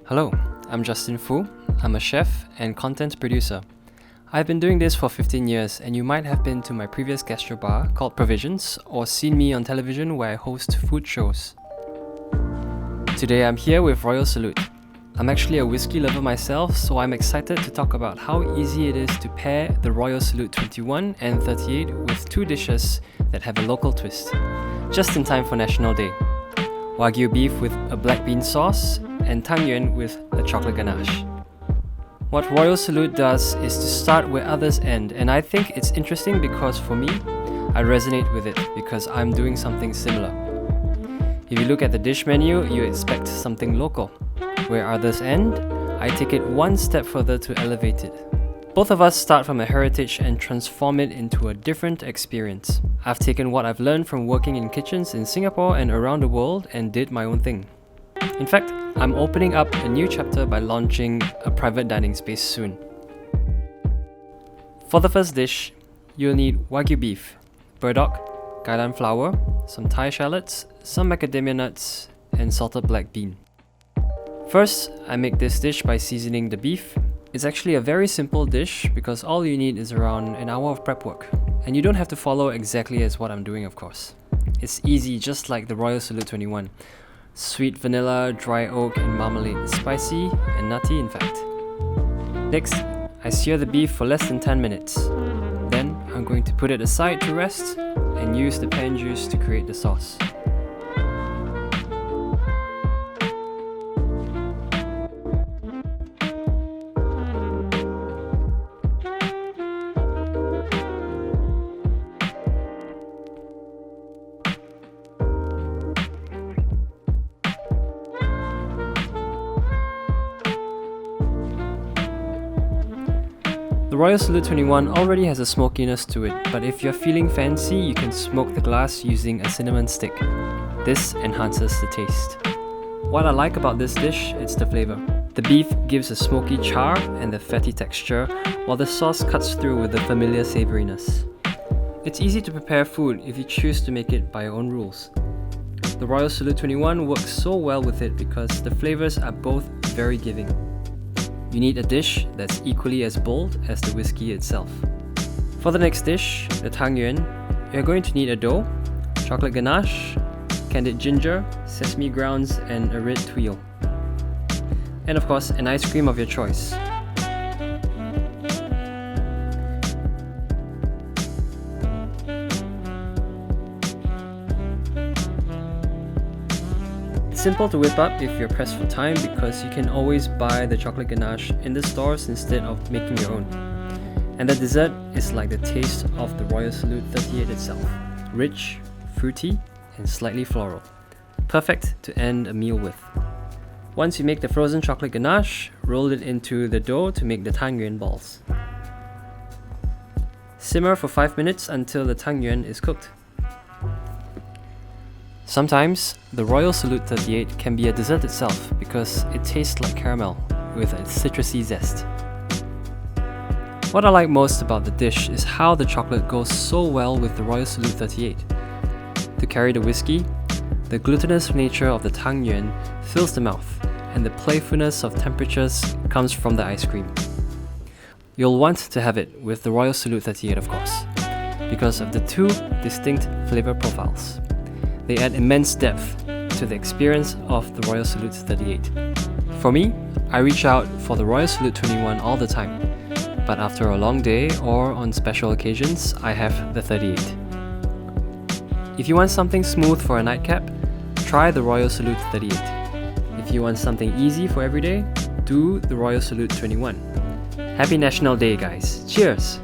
Hello, I'm Justin Fu. I'm a chef and content producer. I've been doing this for 15 years, and you might have been to my previous gastrobar called Provisions or seen me on television where I host food shows. Today I'm here with Royal Salute. I'm actually a whiskey lover myself, so I'm excited to talk about how easy it is to pair the Royal Salute 21 and 38 with two dishes that have a local twist, just in time for National Day. Wagyu Beef with a black bean sauce and Tangyon with a chocolate ganache. What Royal Salute does is to start where others end, and I think it's interesting because for me, I resonate with it because I'm doing something similar. If you look at the dish menu, you expect something local. Where others end, I take it one step further to elevate it. Both of us start from a heritage and transform it into a different experience. I've taken what I've learned from working in kitchens in Singapore and around the world and did my own thing. In fact, I'm opening up a new chapter by launching a private dining space soon. For the first dish, you'll need Wagyu beef, burdock, kailan flour, some Thai shallots, some macadamia nuts, and salted black bean. First, I make this dish by seasoning the beef. It's actually a very simple dish because all you need is around an hour of prep work. And you don't have to follow exactly as what I'm doing, of course. It's easy, just like the Royal Salute 21. Sweet vanilla, dry oak, and marmalade. Spicy and nutty, in fact. Next, I sear the beef for less than 10 minutes. Then, I'm going to put it aside to rest and use the pan juice to create the sauce. The Royal Salute 21 already has a smokiness to it, but if you're feeling fancy, you can smoke the glass using a cinnamon stick. This enhances the taste. What I like about this dish is the flavour. The beef gives a smoky char and the fatty texture, while the sauce cuts through with the familiar savouriness. It's easy to prepare food if you choose to make it by your own rules. The Royal Salute 21 works so well with it because the flavours are both very giving. You need a dish that's equally as bold as the whiskey itself. For the next dish, the Tangyon, you're going to need a dough, chocolate ganache, candied ginger, sesame grounds, and a red tuile. And of course, an ice cream of your choice. It's simple to whip up if you're pressed for time because you can always buy the chocolate ganache in the stores instead of making your own. And the dessert is like the taste of the Royal Salute 38 itself. Rich, fruity, and slightly floral. Perfect to end a meal with. Once you make the frozen chocolate ganache, roll it into the dough to make the Tangyon balls. Simmer for 5 minutes until the Tangyon is cooked. Sometimes, the Royal Salute 38 can be a dessert itself because it tastes like caramel with a citrusy zest. What I like most about the dish is how the chocolate goes so well with the Royal Salute 38. To carry the whiskey, the glutinous nature of the Tangyon fills the mouth, and the playfulness of temperatures comes from the ice cream. You'll want to have it with the Royal Salute 38, of course, because of the two distinct flavour profiles. They add immense depth to the experience of the Royal Salute 38. For me, I reach out for the Royal Salute 21 all the time, but after a long day or on special occasions, I have the 38. If you want something smooth for a nightcap, try the Royal Salute 38. If you want something easy for every day, do the Royal Salute 21. Happy National Day, guys! Cheers!